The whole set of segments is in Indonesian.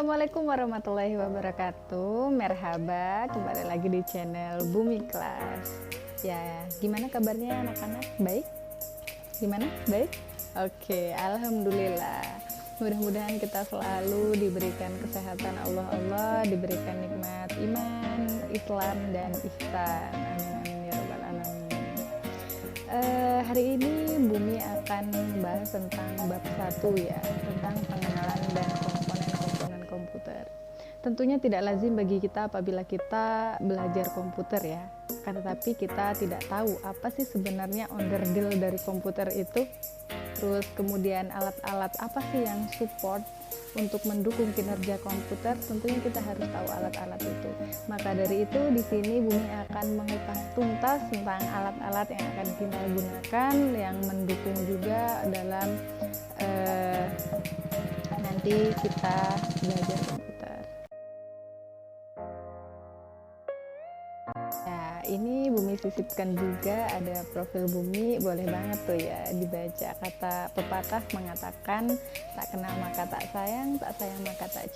Assalamualaikum warahmatullahi wabarakatuh. Merhaba, kembali lagi di channel Bumi Kelas. Ya, gimana kabarnya anak-anak? Baik? Gimana? Baik? Oke, alhamdulillah. Mudah-mudahan kita selalu diberikan kesehatan Allah, diberikan nikmat iman, Islam, dan ihsan. Amin amin ya rabbal alamin. Hari ini Bumi akan membahas tentang bab 1 ya, tentang pengenalan dan komponen-komponen komputer. Tentunya tidak lazim bagi kita apabila kita belajar komputer ya, akan tetapi kita tidak tahu apa sih sebenarnya onderdil dari komputer itu, terus kemudian alat-alat apa sih yang support untuk mendukung kinerja komputer. Tentunya kita harus tahu alat-alat itu. Maka dari itu di sini Bumi akan mengupas tuntas tentang alat-alat yang akan kita gunakan yang mendukung juga dalam nanti kita belajar komputer. Nah, ini Bumi sisipkan juga ada profil Bumi, boleh banget tuh ya dibaca. Kata pepatah mengatakan tak kenal maka tak sayang maka tak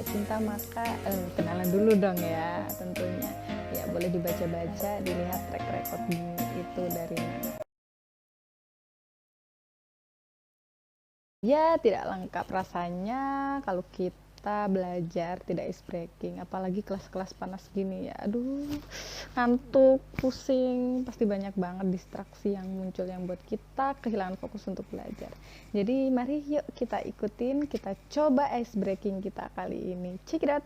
cinta maka kenalan dulu dong ya tentunya. Ya boleh dibaca-baca, dilihat track record Bumi itu dari mana. Ya tidak lengkap rasanya kalau kita belajar tidak ice breaking, apalagi kelas-kelas panas gini ya. Aduh, ngantuk, pusing, pasti banyak banget distraksi yang muncul yang buat kita kehilangan fokus untuk belajar. Jadi mari yuk kita ikutin, kita coba ice breaking kita kali ini. Check it out.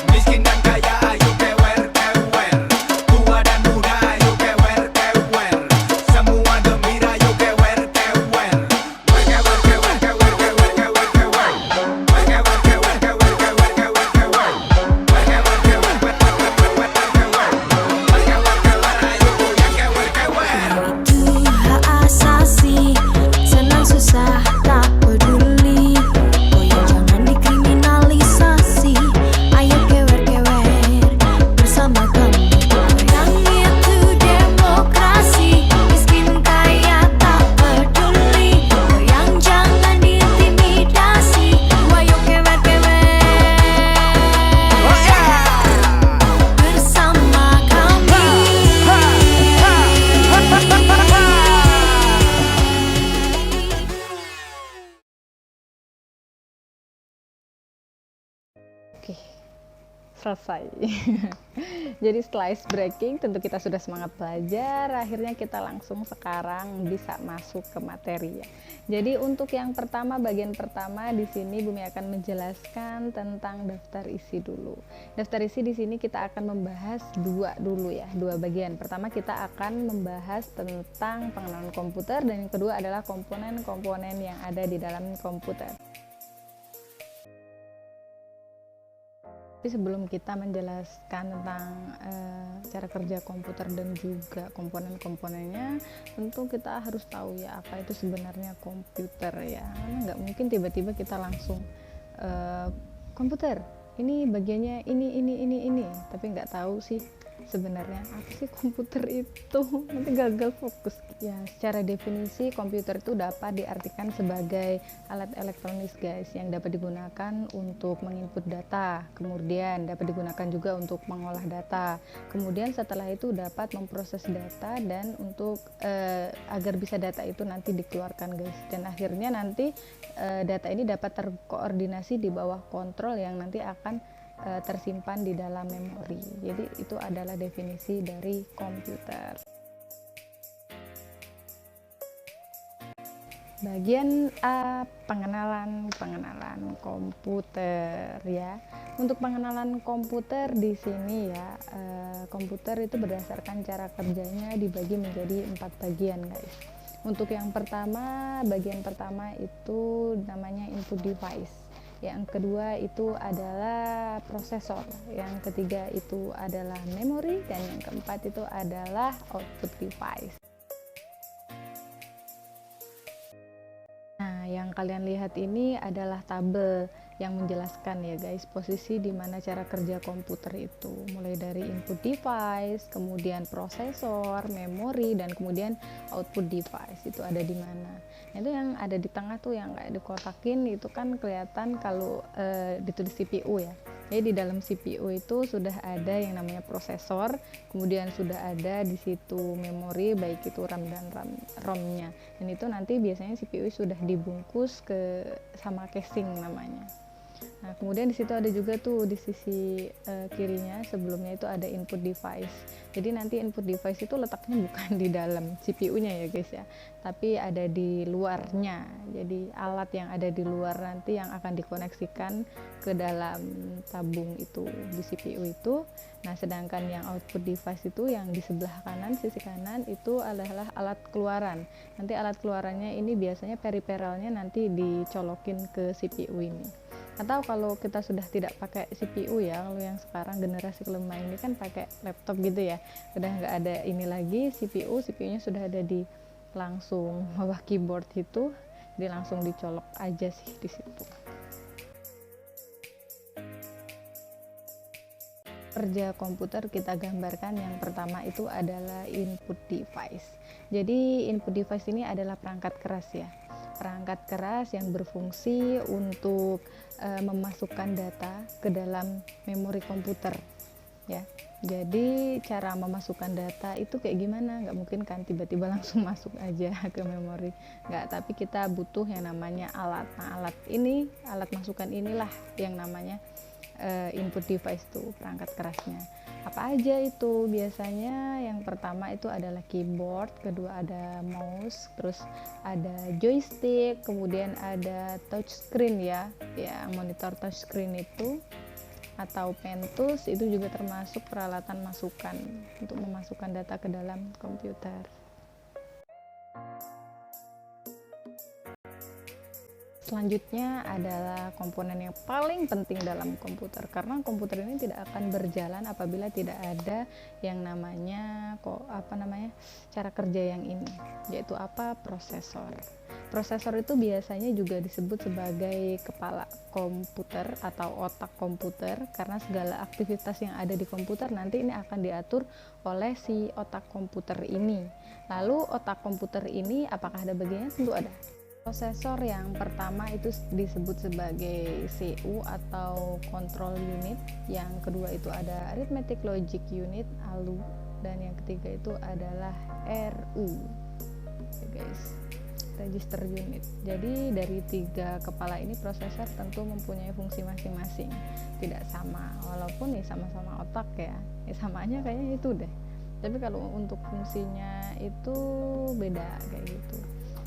Miskin dan kaya ayo kewer kewer, tua dan muda ayo kewer kewer, semua gembira ayo kewer kewer, kewer kewer kewer kewer kewer kewer, kewer kewer kewer kewer kewer kewer, kewer kewer kewer ayo goyang kewer kewer. Itu hak asasi, senang susah tak peduli. Goyang jangan dikriminalisasi. Ayo kewer-kewer bersama kami. Goyang itu demokrasi, miskin kaya tak peduli. Goyang jangan diintimidasi. Ayo kewer-kewer bersama kami. Oke, selesai. Jadi setelah ice breaking tentu kita sudah semangat belajar, akhirnya kita langsung sekarang bisa masuk ke materi ya. Jadi untuk yang pertama, bagian pertama di sini Bumi akan menjelaskan tentang daftar isi dulu. Daftar isi di sini kita akan membahas dua bagian. Pertama kita akan membahas tentang pengenalan komputer dan yang kedua adalah komponen-komponen yang ada di dalam komputer. Tapi sebelum kita menjelaskan tentang cara kerja komputer dan juga komponen-komponennya, tentu kita harus tahu ya apa itu sebenarnya komputer ya. Karena nggak mungkin tiba-tiba kita langsung komputer ini bagiannya ini, tapi nggak tahu sih sebenarnya apa sih komputer itu, nanti gagal fokus ya. Secara definisi komputer itu dapat diartikan sebagai alat elektronis guys yang dapat digunakan untuk menginput data, kemudian dapat digunakan juga untuk mengolah data, kemudian setelah itu dapat memproses data dan untuk agar bisa data itu nanti dikeluarkan guys, dan akhirnya nanti data ini dapat terkoordinasi di bawah kontrol yang nanti akan tersimpan di dalam memori. Jadi itu adalah definisi dari komputer. Bagian A, pengenalan komputer ya. Untuk pengenalan komputer di sini ya, komputer itu berdasarkan cara kerjanya dibagi menjadi 4 bagian guys. Untuk yang pertama, bagian pertama itu namanya input device. Yang kedua itu adalah prosesor, yang ketiga itu adalah memori, dan yang keempat itu adalah output device. Nah, yang kalian lihat ini adalah tabel yang menjelaskan ya guys, posisi di mana cara kerja komputer itu, mulai dari input device, kemudian prosesor, memori, dan kemudian output device itu ada di mana. Nah, itu yang ada di tengah tuh yang kayak dikotakin itu kan kelihatan kalau ditulis CPU ya. Jadi di dalam CPU itu sudah ada yang namanya prosesor, kemudian sudah ada di situ memori, baik itu RAM dan ROM-nya. Dan itu nanti biasanya CPU sudah dibungkus sama casing namanya. Nah, kemudian di situ ada juga tuh di sisi kirinya sebelumnya itu ada input device. Jadi nanti input device itu letaknya bukan di dalam CPU-nya ya guys ya, tapi ada di luarnya. Jadi alat yang ada di luar nanti yang akan dikoneksikan ke dalam tabung itu di CPU itu. Nah, sedangkan yang output device itu yang di sebelah kanan, sisi kanan itu adalah alat keluaran. Nanti alat keluarannya ini biasanya periferalnya nanti dicolokin ke CPU ini. Atau kalau kita sudah tidak pakai CPU ya, kalau yang sekarang generasi kelima ini kan pakai laptop gitu ya, udah nggak ada ini lagi CPU-nya sudah ada di langsung bawah keyboard itu, jadi langsung dicolok aja sih di situ. Kerja komputer kita gambarkan yang pertama itu adalah input device. Jadi input device ini adalah perangkat keras ya, perangkat keras yang berfungsi untuk memasukkan data ke dalam memori komputer ya. Jadi cara memasukkan data itu kayak gimana? Nggak mungkin kan tiba-tiba langsung masuk aja ke memori, nggak, tapi kita butuh yang namanya alat. Nah, alat masukan inilah yang namanya input device tuh, perangkat kerasnya. Apa aja itu? Biasanya yang pertama itu adalah keyboard, kedua ada mouse, terus ada joystick, kemudian ada touchscreen ya, yang monitor touchscreen itu, atau pentus itu juga termasuk peralatan masukan untuk memasukkan data ke dalam komputer. Selanjutnya adalah komponen yang paling penting dalam komputer, karena komputer ini tidak akan berjalan apabila tidak ada yang namanya cara kerja yang ini, yaitu prosesor. Prosesor itu biasanya juga disebut sebagai kepala komputer atau otak komputer, karena segala aktivitas yang ada di komputer nanti ini akan diatur oleh si otak komputer ini. Lalu otak komputer ini apakah ada bagiannya? Tentu ada. Prosesor yang pertama itu disebut sebagai CPU atau control unit, yang kedua itu ada arithmetic logic unit ALU, dan yang ketiga itu adalah RU ya guys, register unit. Jadi dari tiga kepala ini prosesor tentu mempunyai fungsi masing-masing, tidak sama, walaupun ya sama-sama otak ya samanya kayaknya itu deh, tapi kalau untuk fungsinya itu beda kayak gitu,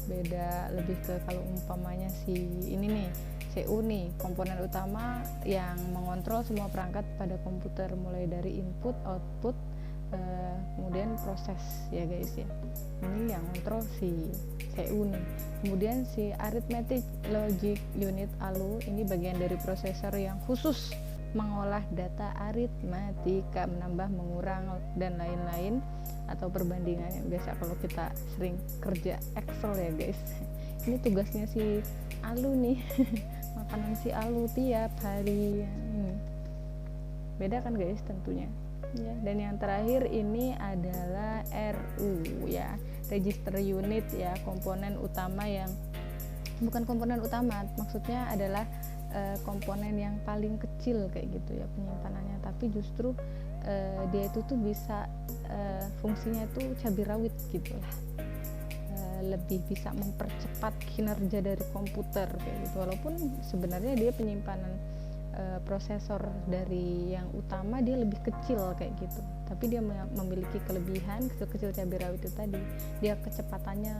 beda lebih ke kalau umpamanya si ini nih CPU nih, komponen utama yang mengontrol semua perangkat pada komputer mulai dari input, output, kemudian proses ya guys ya, ini yang kontrol si CPU nih. Kemudian si arithmetic logic unit ALU ini bagian dari prosesor yang khusus mengolah data aritmatika, menambah, mengurang, dan lain-lain, atau perbandingan yang biasa kalau kita sering kerja Excel ya guys. Ini tugasnya si ALU nih makanan si ALU tiap hari beda kan guys tentunya ya. Dan yang terakhir ini adalah RU ya, register unit ya, komponen utama yang bukan komponen utama, maksudnya adalah komponen yang paling kecil kayak gitu ya penyimpanannya, tapi justru dia itu tuh bisa fungsinya tuh cabai rawit gitulah, lebih bisa mempercepat kinerja dari komputer kayak gitu, walaupun sebenarnya dia penyimpanan prosesor dari yang utama dia lebih kecil kayak gitu, tapi dia memiliki kelebihan kecil cabai rawit itu tadi, dia kecepatannya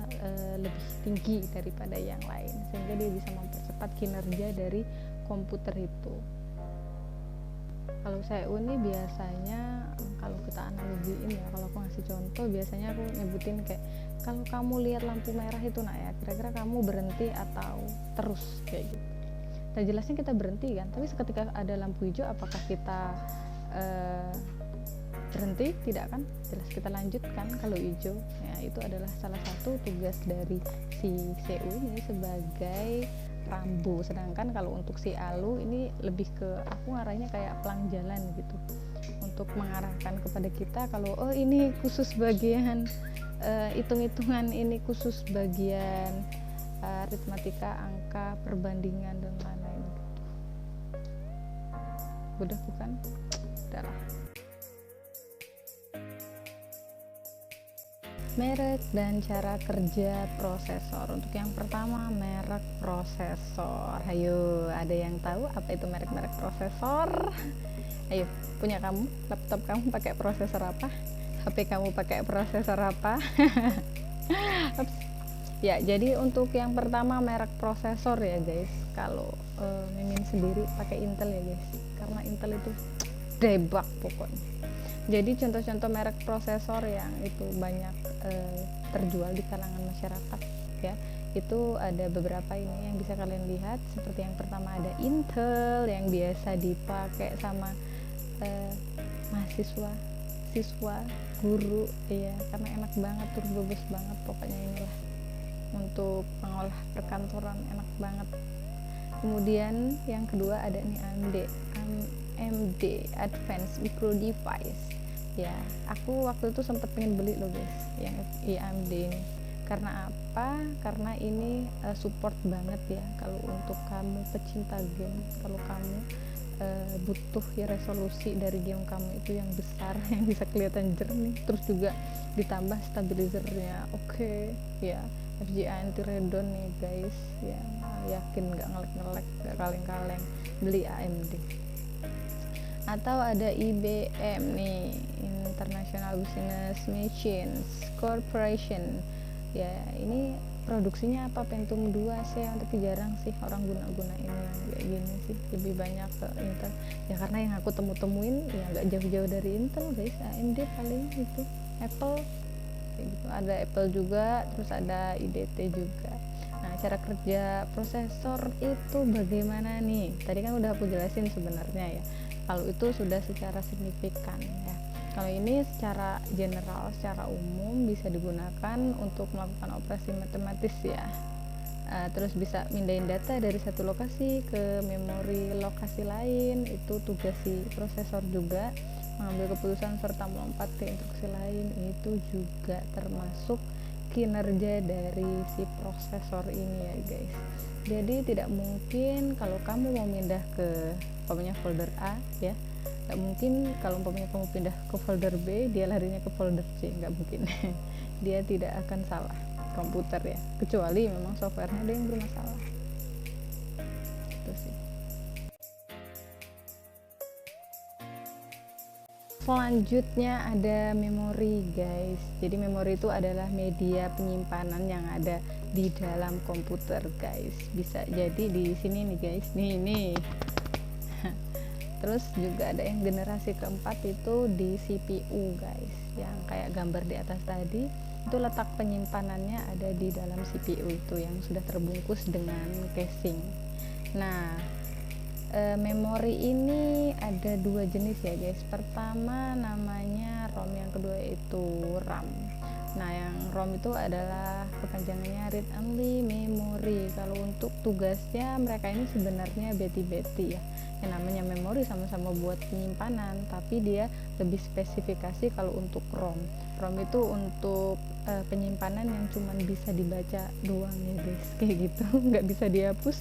lebih tinggi daripada yang lain, sehingga dia bisa mempercepat kinerja dari komputer itu. Kalau saya biasanya kalau kita analogiin ya, kalau aku ngasih contoh biasanya aku nyebutin kayak kalau kamu lihat lampu merah itu ya, kira-kira kamu berhenti atau terus kayak gitu. Nah, jelasnya kita berhenti kan, tapi seketika ada lampu hijau apakah kita berhenti? Tidak kan, jelas kita lanjutkan kalau hijau. Ya, itu adalah salah satu tugas dari si CPU ini sebagai rambu, sedangkan kalau untuk si Alu ini lebih ke, aku ngarahnya kayak pelang jalan gitu, untuk mengarahkan kepada kita kalau oh ini khusus bagian hitung-hitungan, ini khusus bagian aritmatika, angka, perbandingan dan lain-lain gitu. Udah bukan? Udahlah. Merek dan cara kerja prosesor. Untuk yang pertama, merek prosesor. Ayo, ada yang tahu apa itu merek-merek prosesor? Ayo, punya kamu, laptop kamu pakai prosesor apa? HP kamu pakai prosesor apa? Ya, jadi untuk yang pertama merek prosesor ya guys. Kalau Mimin sendiri pakai Intel ya guys, karena Intel itu debak pokoknya. Jadi contoh-contoh merek prosesor yang itu banyak terjual di kalangan masyarakat ya, itu ada beberapa ini yang bisa kalian lihat. Seperti yang pertama ada Intel yang biasa dipakai sama mahasiswa, siswa, guru ya, karena enak banget, turbo-boost banget pokoknya. Inilah untuk pengolah perkantoran, enak banget. Kemudian yang kedua ada nih AMD Advanced Micro Device ya, aku waktu itu sempat pengen beli loh guys yang AMD ini. Karena apa? Karena ini support banget ya kalau untuk kamu pecinta game, kalau kamu butuh ya resolusi dari game kamu itu yang besar yang bisa kelihatan jernih, terus juga ditambah stabilizernya oke ya, RGA anti redon nih guys ya, yakin nggak ngelek-ngelek, nggak kaleng-kaleng, beli AMD. Atau ada IBM nih, International Business Machines Corporation ya, ini produksinya apa, Pentium 2 sih, tapi jarang sih orang guna-gunain yang kayak gini sih, lebih banyak ke Intel ya, karena yang aku temuin ya nggak jauh-jauh dari Intel guys, AMD paling itu, Apple kayak gitu, ada Apple juga, terus ada IDT juga. Nah, cara kerja prosesor itu bagaimana nih? Tadi kan udah aku jelasin sebenarnya ya, kalau itu sudah secara signifikan ya. Kalau ini secara general, secara umum bisa digunakan untuk melakukan operasi matematis ya. Terus bisa mindahin data dari satu lokasi ke memori lokasi lain, itu tugas si prosesor juga. Mengambil keputusan serta melompat ke instruksi lain, itu juga termasuk kinerja dari si prosesor ini ya guys. Jadi tidak mungkin kalau kamu mau pindah ke folder A ya, nggak mungkin kalau umpamanya kamu pindah ke folder B dia larinya ke folder C, nggak mungkin. Dia tidak akan salah komputer ya, kecuali memang softwarenya ada yang bermasalah. Itu sih. Selanjutnya ada memori guys. Jadi memori itu adalah media penyimpanan yang ada di dalam komputer guys. Bisa jadi di sini nih guys, nih. Terus juga ada yang generasi keempat itu di CPU guys, yang kayak gambar di atas tadi, itu letak penyimpanannya ada di dalam CPU itu yang sudah terbungkus dengan casing. Nah, memori ini ada dua jenis ya guys. Pertama namanya ROM, yang kedua itu RAM. Nah, yang ROM itu adalah kepanjangannya read only memory. Kalau untuk tugasnya mereka ini sebenarnya beti-beti ya. Yang namanya memori sama-sama buat penyimpanan, tapi dia lebih spesifikasi kalau untuk ROM. ROM itu untuk penyimpanan yang cuman bisa dibaca doang ya guys, kayak gitu. Nggak bisa dihapus,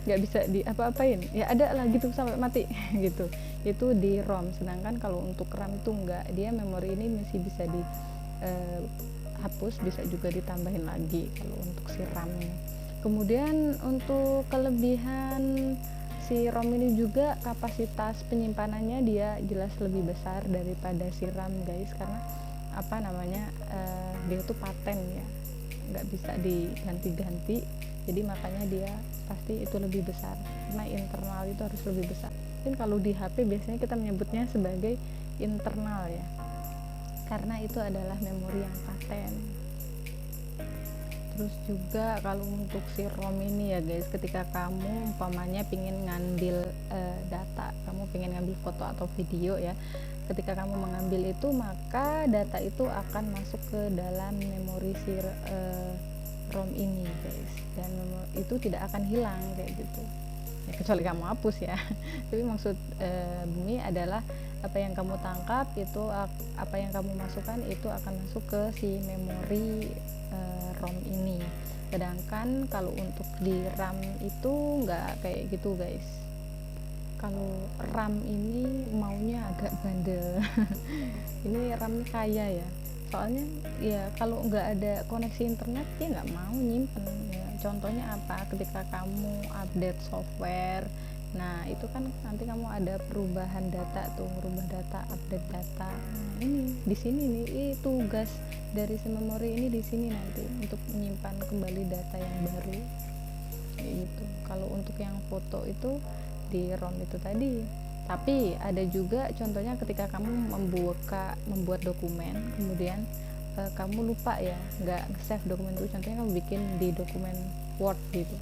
nggak bisa di apa-apain ya, ada lah gitu sampai mati gitu, itu di ROM. Sedangkan kalau untuk RAM itu enggak, dia memori ini masih bisa dihapus, bisa juga ditambahin lagi kalau untuk si RAM ini. Kemudian untuk kelebihan si ROM ini juga kapasitas penyimpanannya dia jelas lebih besar daripada si RAM guys, karena apa namanya dia tuh paten ya, nggak bisa diganti-ganti, jadi makanya dia pasti itu lebih besar, karena internal itu harus lebih besar. Mungkin kalau di HP biasanya kita menyebutnya sebagai internal ya, karena itu adalah memori yang paten. Terus juga kalau untuk si ROM ini ya guys, ketika kamu umpamanya pingin ngambil data, kamu pengen ngambil foto atau video ya, ketika kamu mengambil itu maka data itu akan masuk ke dalam memori si ROM ini guys, dan itu tidak akan hilang kayak gitu ya, kecuali kamu hapus ya. Tapi maksud Bumi adalah apa yang kamu tangkap itu, apa yang kamu masukkan itu akan masuk ke si memori ROM ini. Sedangkan kalau untuk di RAM itu nggak kayak gitu guys. Kalau RAM ini maunya agak bandel. Ini RAM kaya ya, soalnya ya kalau nggak ada koneksi internet dia nggak mau nyimpen ya. Contohnya apa, ketika kamu update software, nah itu kan nanti kamu ada perubahan data tuh, merubah data, update data. Nah, ini di sini nih tugas dari si memori ini di sini nanti untuk menyimpan kembali data yang baru kayak gitu. Kalau untuk yang foto itu di ROM itu tadi. Tapi ada juga contohnya ketika kamu membuat dokumen, kemudian kamu lupa ya nggak save dokumen itu, contohnya kamu bikin di dokumen Word gitu.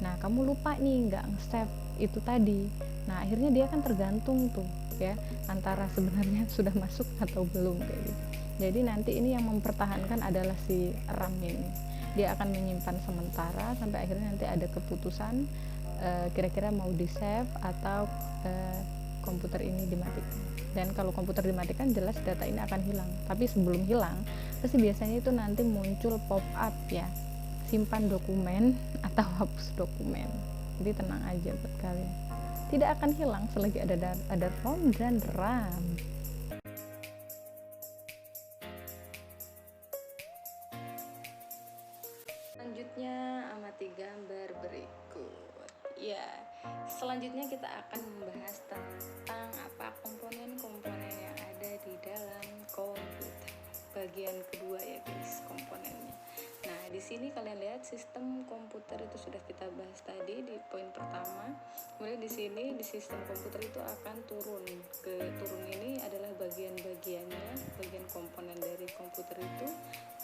Nah kamu lupa nih nggak save itu tadi, nah akhirnya dia kan tergantung tuh ya antara sebenarnya sudah masuk atau belum kayak gitu. Jadi nanti ini yang mempertahankan adalah si RAM ini, dia akan menyimpan sementara sampai akhirnya nanti ada keputusan kira-kira mau di save atau komputer ini dimatikan. Dan kalau komputer dimatikan jelas data ini akan hilang, tapi sebelum hilang pasti biasanya itu nanti muncul pop up ya, simpan dokumen atau hapus dokumen. Jadi tenang aja buat kalian, tidak akan hilang selagi ada ROM dan RAM. Selanjutnya amati gambar berikut ya. Selanjutnya kita akan membahas tentang apa komponen-komponen yang ada di dalam komputer. Bagian kedua ya guys, komponennya. Nah di sini kalian lihat sistem komputer itu sudah kita bahas tadi di poin pertama. Kemudian di sini di sistem komputer itu akan turun ini adalah bagian-bagiannya, bagian komponen dari komputer itu.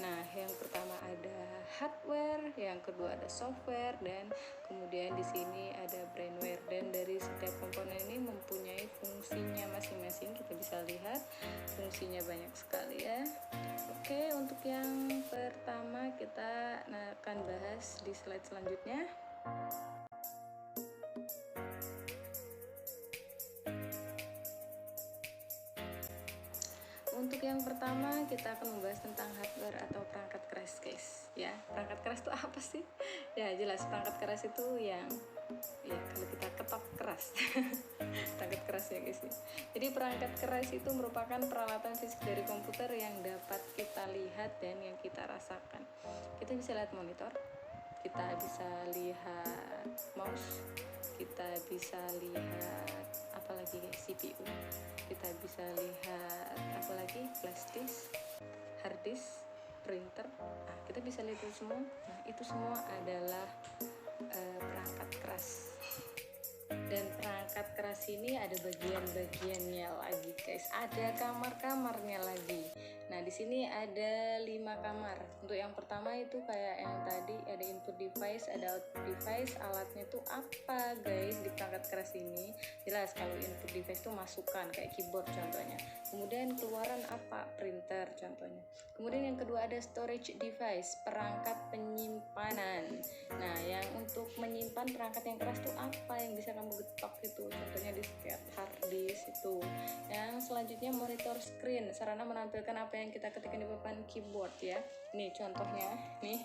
Nah yang pertama ada hardware, yang kedua ada software, dan kemudian di sini ada brainware. Dan dari setiap komponen ini mempunyai fungsinya masing-masing, kita bisa lihat fungsinya banyak sekali ya. Oke, untuk yang pertama kita akan bahas di slide selanjutnya. Untuk yang pertama kita akan membahas tentang hardware atau perangkat keras guys ya. Perangkat keras itu apa sih? Ya jelas, perangkat keras itu yang ya kalau kita ketok keras. Perangkat keras ya guys. Jadi perangkat keras itu merupakan peralatan fisik dari komputer yang dapat kita lihat dan yang kita rasakan. Kita bisa lihat monitor, kita bisa lihat mouse, kita bisa lihat apalagi guys, CPU, kita bisa lihat apalagi flash disk, hard disk, printer. Nah, kita bisa lihat itu semua. Nah, itu semua adalah perangkat keras. Dan perangkat keras ini ada bagian-bagiannya lagi guys, ada kamar-kamarnya lagi. Nah di sini ada 5 kamar. Untuk yang pertama itu kayak yang tadi ada input device, ada output device. Alatnya itu apa guys di perangkat keras ini? Jelas kalau input device itu masukan kayak keyboard contohnya. Kemudian keluaran apa? Printer contohnya. Kemudian yang kedua ada storage device, perangkat penyimpanan. Nah yang untuk menyimpan perangkat yang keras itu apa yang bisa kamu getok itu? Contohnya disket, hard disk itu. Yang selanjutnya monitor screen, sarana menampilkan apa yang kita ketikkan di papan keyboard ya. Nih contohnya nih,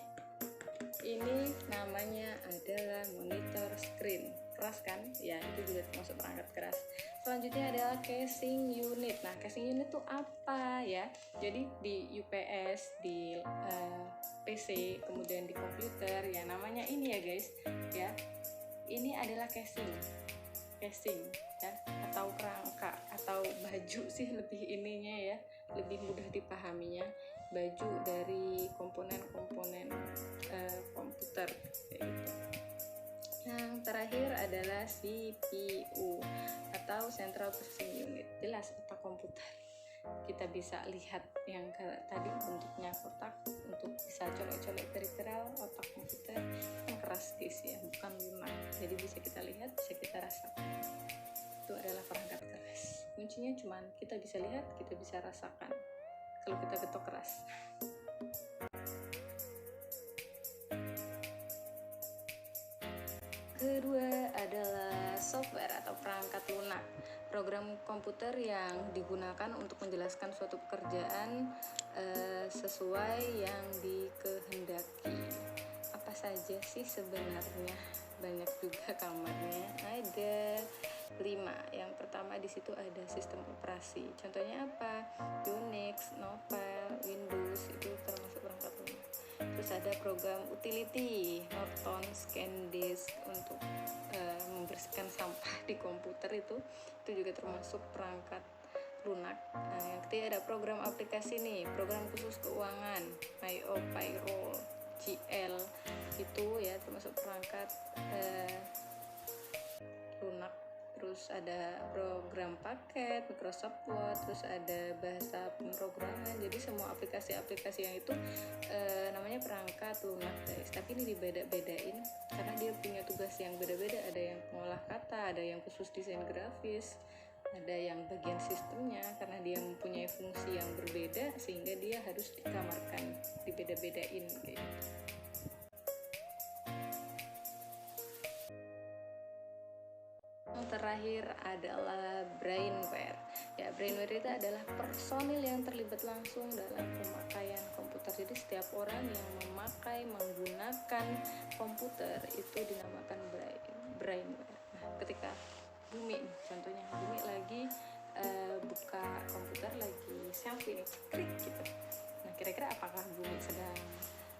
ini namanya adalah monitor screen. Keras kan? Ya itu juga termasuk perangkat keras. Selanjutnya adalah casing unit. Nah casing unit itu apa ya? Jadi di UPS, di PC, kemudian di komputer ya namanya ini ya guys ya. Ini adalah casing ya, atau kerangka atau baju sih lebih ininya ya, lebih mudah dipahaminya, baju dari komponen-komponen komputer kayak gitu. Yang terakhir adalah CPU atau Central Processing Unit, jelas otak komputer. Kita bisa lihat yang tadi bentuknya kotak, untuk bisa colek-colek peripheral. Otak komputer kan keras guys ya, bukan lunak, jadi bisa kita lihat, bisa kita rasakan. Itu adalah perangkat keras. Kuncinya cuman kita bisa lihat, kita bisa rasakan kalau kita ketok keras. kedua adalah software atau perangkat lunak, program komputer yang digunakan untuk menjelaskan suatu pekerjaan sesuai yang dikehendaki. Apa saja sih sebenarnya? Banyak juga kamarnya. Ada 5. Yang pertama di situ ada sistem operasi. Contohnya apa? Unix, Novel, Windows itu termasuk perangkat lunak. Terus ada program utility, Norton, ScanDisk untuk membersihkan sampah di komputer itu juga termasuk perangkat lunak. Yang ketiga ada program aplikasi nih, program khusus keuangan, IO, Payroll, GL itu ya termasuk perangkat lunak. Terus ada program paket, Microsoft Word, terus ada bahasa pemrograman. Jadi semua aplikasi-aplikasi yang itu namanya perangkat lunak guys. Tapi ini dibeda-bedain karena dia punya tugas yang beda-beda. Ada yang pengolah kata, ada yang khusus desain grafis, ada yang bagian sistemnya karena dia mempunyai fungsi yang berbeda sehingga dia harus dikamarkan, dibeda-bedain kayak gitu. Yang terakhir adalah brainware. Ya, brainware itu adalah personil yang terlibat langsung dalam pemakaian komputer. Jadi setiap orang yang menggunakan komputer itu dinamakan brainware. Nah, ketika Bumi nih, contohnya Bumi lagi buka komputer, lagi selfie nih, klik gitu. Nah, kira-kira apakah Bumi sedang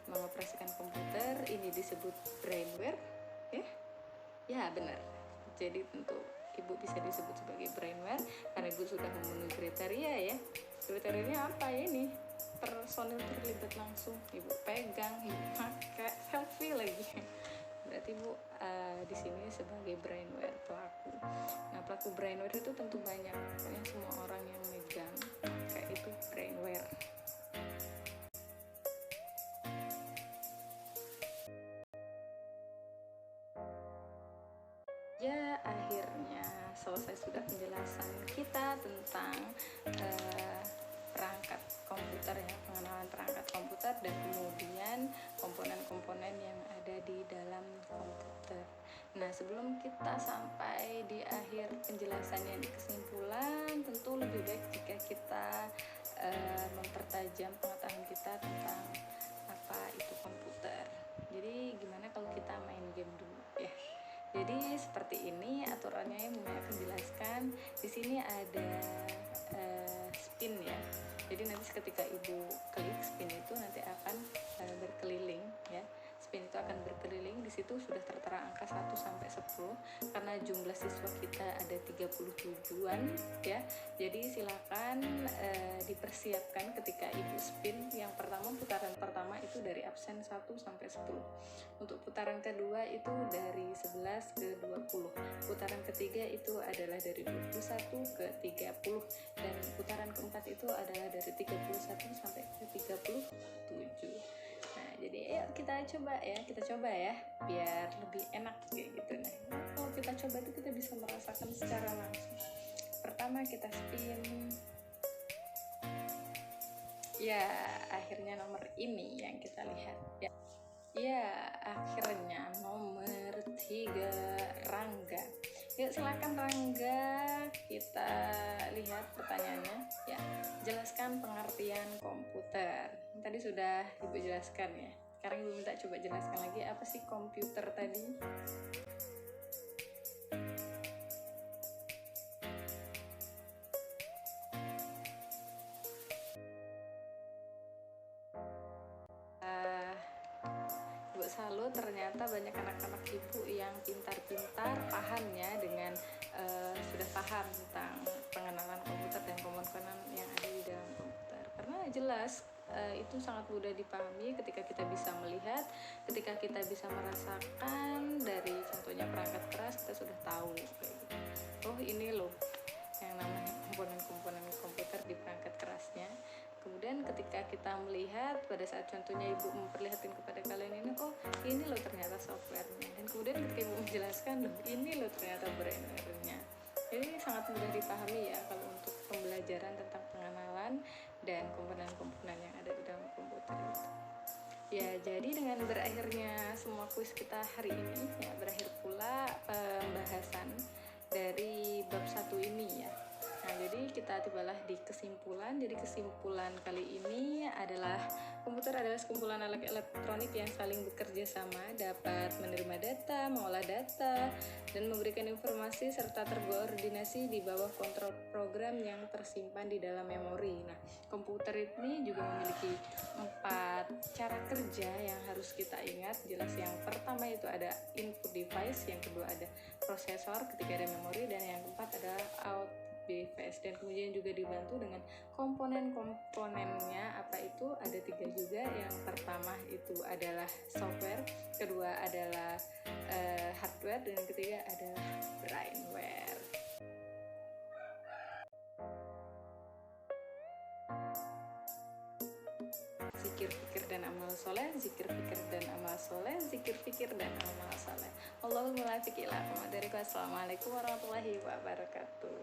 mengoperasikan komputer? Ini disebut brainware, ya? Ya, benar. Jadi tentu ibu bisa disebut sebagai brainware karena ibu sudah memenuhi kriteria ya. Kriterianya apa ya ini? Personil terlibat langsung, ibu pegang, ibu pakai, selfie lagi. Berarti ibu di sini sebagai brainware pelaku. Nah, pelaku brainware itu tentu banyak, pokoknya semua orang yang megang kayak itu brainware. Ya, akhirnya selesai sudah penjelasan kita tentang perangkat komputer ya, pengenalan perangkat komputer dan kemudian komponen-komponen yang ada di dalam komputer. Nah, sebelum kita sampai di akhir penjelasannya di kesimpulan, tentu lebih baik jika kita mempertajam pengetahuan kita tentang apa itu komputer. Jadi gimana kalau kita main game dulu ya? Jadi seperti ini aturannya yang akan jelaskan. Di sini ada spin ya. Jadi nanti ketika ibu klik spin itu nanti akan berkeliling ya. Spin itu akan berkeliling. Di situ sudah tertera angka 1 sampai 10 karena jumlah siswa kita ada 37-an ya. Jadi silakan dipersiapkan ketika ibu spin. Yang pertama, putaran pertama itu dari absen 1 sampai 10. Untuk putaran kedua itu dari 11 ke 20. Putaran ketiga itu adalah dari 21 ke 30 dan putaran keempat itu adalah dari 31 sampai ke 37. Nah, jadi ayo kita coba ya biar lebih enak kayak gitu. Nah, kalau kita coba itu kita bisa merasakan secara langsung. Pertama kita spin. Ya, akhirnya nomor ini yang kita lihat ya. Ya, akhirnya nomor 3 Rangga. Yuk silakan Rangga, kita lihat pertanyaannya ya. Jelaskan pengertian komputer. Tadi sudah Ibu jelaskan ya. Sekarang Ibu minta coba jelaskan lagi apa sih komputer tadi? Ibu salut, ternyata banyak anak-anak ibu yang pintar-pintar pahamnya dengan sudah paham tentang pengenalan komputer dan komponen yang ada di dalam komputer. Karena jelas itu sangat mudah dipahami ketika kita bisa melihat, ketika kita bisa merasakan. Dari contohnya perangkat keras kita sudah tahu kayak gitu. Oh, ini loh yang namanya komponen-komponen komputer di perangkat kerasnya. Kemudian ketika kita melihat pada saat contohnya ibu memperlihatkan kepada kalian ini, oh ini loh ternyata softwarenya, dan kemudian ketika ibu menjelaskan, loh ini loh ternyata brainware-nya. Jadi sangat mudah dipahami ya kalau untuk pembelajaran tentang pengenalan dan komponen-komponen yang ada di dalam komputer itu. Ya, jadi dengan berakhirnya semua sama kuis kita hari ini ya. Berakhir pula pembahasan dari bab 1 ini ya. Nah, jadi kita tibalah di kesimpulan. Jadi kesimpulan kali ini adalah komputer adalah sekumpulan alat elektronik yang saling bekerja sama, dapat menerima data, mengolah data, dan memberikan informasi serta terkoordinasi di bawah kontrol program yang tersimpan di dalam memori. Nah, komputer ini juga memiliki 4 cara kerja yang harus kita ingat. Jelas yang pertama itu ada input device, yang kedua ada prosesor ketika ada memori, dan yang keempat adalah output device. Dan kemudian juga dibantu dengan komponen-komponennya. Apa itu? Ada 3 juga. Yang pertama itu adalah software, kedua adalah hardware, dan yang ketiga adalah brainware. Zikir, fikir, dan amal soleh, zikir, fikir, dan amal soleh, zikir, fikir, dan amal soleh. Allahumma la fiqh ila. Assalamualaikum warahmatullahi wabarakatuh.